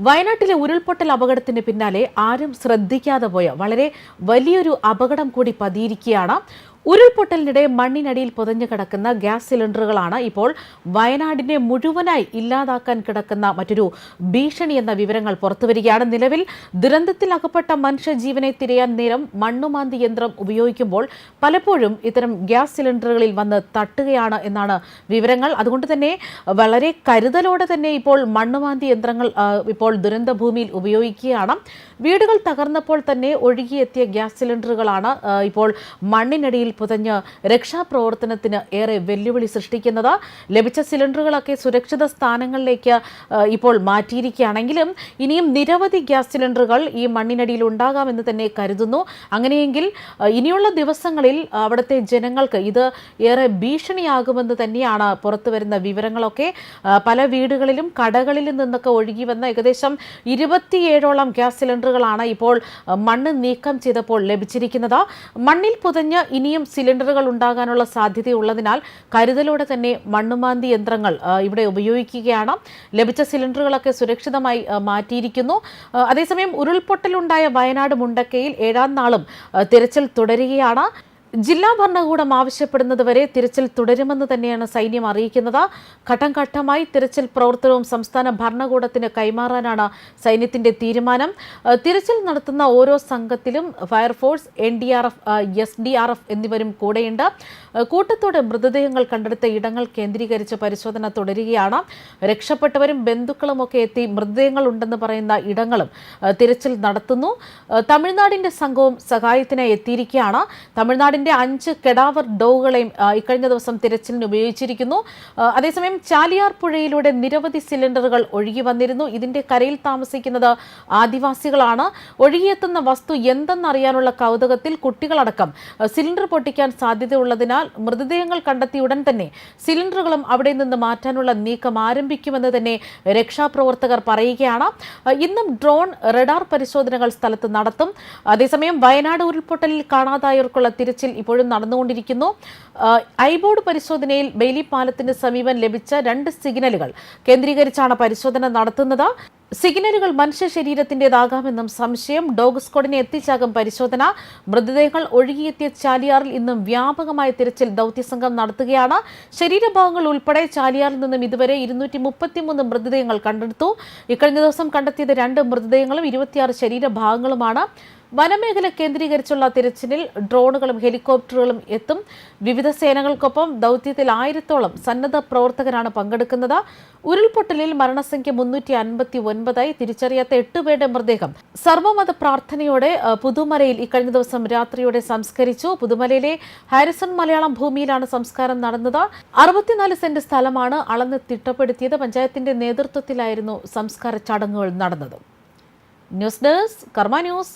വയനാട്ടിലെ ഉരുൾപൊട്ടൽ അപകടത്തിന് പിന്നാലെ ആരും ശ്രദ്ധിക്കാതെ പോയ വളരെ വലിയൊരു അപകടം കൂടി പതിയിരിക്കുകയാണ്. ഉരുൾപൊട്ടലിനിടെ മണ്ണിനടിയിൽ പുതഞ്ഞു കിടക്കുന്ന ഗ്യാസ് സിലിണ്ടറുകളാണ് ഇപ്പോൾ വയനാടിനെ മുഴുവനായി ഇല്ലാതാക്കാൻ കിടക്കുന്ന മറ്റൊരു ഭീഷണി എന്ന വിവരങ്ങൾ പുറത്തുവരികയാണ്. നിലവിൽ ദുരന്തത്തിൽ അകപ്പെട്ട മനുഷ്യജീവനെ തിരയാൻ നേരം മണ്ണുമാന്തി യന്ത്രം ഉപയോഗിക്കുമ്പോൾ പലപ്പോഴും ഇത്തരം ഗ്യാസ് സിലിണ്ടറുകളിൽ വന്ന് തട്ടുകയാണ് എന്നാണ് വിവരങ്ങൾ. അതുകൊണ്ട് തന്നെ വളരെ കരുതലോടെ തന്നെ ഇപ്പോൾ മണ്ണുമാന്തി യന്ത്രങ്ങൾ ഇപ്പോൾ ദുരന്തഭൂമിയിൽ ഉപയോഗിക്കുകയാണ്. വീടുകൾ തകർന്നപ്പോൾ തന്നെ ഒഴുകിയെത്തിയ ഗ്യാസ് സിലിണ്ടറുകളാണ് ഇപ്പോൾ മണ്ണിനടിയിൽ പുതഞ്ഞ് രക്ഷാപ്രവർത്തനത്തിന് ഏറെ വെല്ലുവിളി സൃഷ്ടിക്കുന്നത്. ലഭിച്ച സിലിണ്ടറുകളൊക്കെ സുരക്ഷിത സ്ഥാനങ്ങളിലേക്ക് ഇപ്പോൾ മാറ്റിയിരിക്കുകയാണെങ്കിലും ഇനിയും നിരവധി ഗ്യാസ് സിലിണ്ടറുകൾ ഈ മണ്ണിനടിയിൽ ഉണ്ടാകാമെന്ന് തന്നെ കരുതുന്നു. അങ്ങനെയെങ്കിൽ ഇനിയുള്ള ദിവസങ്ങളിൽ അവിടുത്തെ ജനങ്ങൾക്ക് ഇത് ഏറെ ഭീഷണിയാകുമെന്ന് തന്നെയാണ് പുറത്തുവരുന്ന വിവരങ്ങളൊക്കെ. പല വീടുകളിലും കടകളിലും നിന്നൊക്കെ ഒഴുകി വന്ന ഏകദേശം 27ഓളം ഗ്യാസ് സിലിണ്ടറുകളാണ് ഇപ്പോൾ മണ്ണ് നീക്കം ചെയ്തപ്പോൾ ലഭിച്ചിരിക്കുന്നത്. മണ്ണിൽ പുതഞ്ഞ് ഇനിയും സിലിണ്ടറുകൾ ഉണ്ടാകാനുള്ള സാധ്യതയുള്ളതിനാൽ കരുതലോടെ തന്നെ മണ്ണുമാന്തി യന്ത്രങ്ങൾ ഇവിടെ ഉപയോഗിക്കുകയാണ്. ലഭിച്ച സിലിണ്ടറുകളൊക്കെ സുരക്ഷിതമായി മാറ്റിയിരിക്കുന്നു. അതേസമയം ഉരുൾപൊട്ടലുണ്ടായ വയനാട് മുണ്ടക്കയിൽ 7ാം നാളും തിരച്ചിൽ തുടരുകയാണ്. ജില്ലാ ഭരണകൂടം ആവശ്യപ്പെടുന്നതുവരെ തിരച്ചിൽ തുടരുമെന്ന് തന്നെയാണ് സൈന്യം അറിയിക്കുന്നത്. ഘട്ടം ഘട്ടമായി തിരച്ചിൽ പ്രവർത്തനവും സംസ്ഥാന ഭരണകൂടത്തിന് കൈമാറാനാണ് സൈന്യത്തിന്റെ തീരുമാനം. തിരച്ചിൽ നടത്തുന്ന ഓരോ സംഘത്തിലും ഫയർഫോഴ്സ്, NDRF, SDRF എന്നിവരും കൂടെയുണ്ട്. കൂട്ടത്തോടെ മൃതദേഹങ്ങൾ കണ്ടെടുത്ത ഇടങ്ങൾ കേന്ദ്രീകരിച്ച് പരിശോധന തുടരുകയാണ്. രക്ഷപ്പെട്ടവരും ബന്ധുക്കളുമൊക്കെ എത്തി മൃതദേഹങ്ങൾ ഉണ്ടെന്ന് പറയുന്ന ഇടങ്ങളും തിരച്ചിൽ നടത്തുന്നു. തമിഴ്നാടിന്റെ സംഘവും സഹായത്തിനായി എത്തിയിരിക്കുകയാണ്. തമിഴ്നാടിന്റെ 5 കെഡാവർ ഡോഗുകളെയും ഇക്കഴിഞ്ഞ ദിവസം തിരച്ചിലിന് ഉപയോഗിച്ചിരിക്കുന്നു. അതേസമയം ചാലിയാർ പുഴയിലൂടെ നിരവധി സിലിണ്ടറുകൾ ഒഴുകി വന്നിരുന്നു. ഇതിന്റെ കരയിൽ താമസിക്കുന്നത് ആദിവാസികളാണ്. ഒഴുകിയെത്തുന്ന വസ്തു എന്തെന്നറിയാനുള്ള കൗതുകത്തിൽ കുട്ടികളടക്കം സിലിണ്ടർ പൊട്ടിക്കാൻ സാധ്യതയുള്ളതിനാൽ മൃതദേഹങ്ങൾ കണ്ടെത്തിയ ഉടൻ തന്നെ സിലിണ്ടറുകളും അവിടെ നിന്ന് മാറ്റാനുള്ള നീക്കം ആരംഭിക്കുമെന്ന് തന്നെ രക്ഷാപ്രവർത്തകർ പറയുകയാണ്. ഇന്നും ഡ്രോൺ, റഡാർ പരിശോധനകൾ സ്ഥലത്ത് നടത്തും. അതേസമയം വയനാട് ഉരുൾപൊട്ടലിൽ കാണാതായവർക്കുള്ള തിരച്ചിൽ ഇപ്പോഴും നടന്നുകൊണ്ടിരിക്കുന്നു. ഐബോർഡ് പരിശോധനയിൽ ബെയിലി പാലത്തിന് സമീപം ലഭിച്ച 2 സിഗ്നലുകൾ കേന്ദ്രീകരിച്ചാണ് പരിശോധന നടത്തുന്നത്. സിഗ്നലുകൾ മനുഷ്യ ശരീരത്തിൻ്റെതാകാമെന്നും സംശയം. ഡോഗ് സ്ക്വാഡിനെ എത്തിച്ചാകും പരിശോധന. മൃതദേഹങ്ങൾ ഒഴുകിയെത്തിയ ചാലിയാറിൽ ഇന്നും വ്യാപകമായ തിരച്ചിൽ ദൗത്യസംഘം നടത്തുകയാണ്. ശരീരഭാഗങ്ങൾ ഉൾപ്പെടെ ചാലിയാറിൽ നിന്നും ഇതുവരെ 233 മൃതദേഹങ്ങൾ കണ്ടെടുത്തു. ഇക്കഴിഞ്ഞ ദിവസം കണ്ടെത്തിയത് 2 മൃതദേഹങ്ങളും 26 ശരീരഭാഗങ്ങളുമാണ്. വനമേഖല കേന്ദ്രീകരിച്ചുള്ള തിരച്ചിലിൽ ഡ്രോണുകളും ഹെലികോപ്റ്ററുകളും എത്തും. വിവിധ സേനകൾക്കൊപ്പം ദൗത്യത്തിൽ 1000ഓളം സന്നദ്ധ പ്രവർത്തകരാണ് പങ്കെടുക്കുന്നത്. ഉരുൾപൊട്ടലിൽ മരണസംഖ്യ 359ആയി. തിരിച്ചറിയാത്ത 8 പേരുടെ മൃതദേഹം സർവ്വമത പ്രാർത്ഥനയോടെ പുതുമലയിൽ ഇക്കഴിഞ്ഞ ദിവസം രാത്രിയോടെ സംസ്കരിച്ചു. പുതുമലയിലെ ഹാരിസൺ മലയാളം ഭൂമിയിലാണ് സംസ്കാരം നടന്നത്. 64 സെന്റ് സ്ഥലമാണ് അളന്ന് തിട്ടപ്പെടുത്തിയത്. പഞ്ചായത്തിന്റെ നേതൃത്വത്തിലായിരുന്നു സംസ്കാര ചടങ്ങുകൾ നടന്നത്. ന്യൂസ് ഡെസ്ക്, കർമ്മ ന്യൂസ്.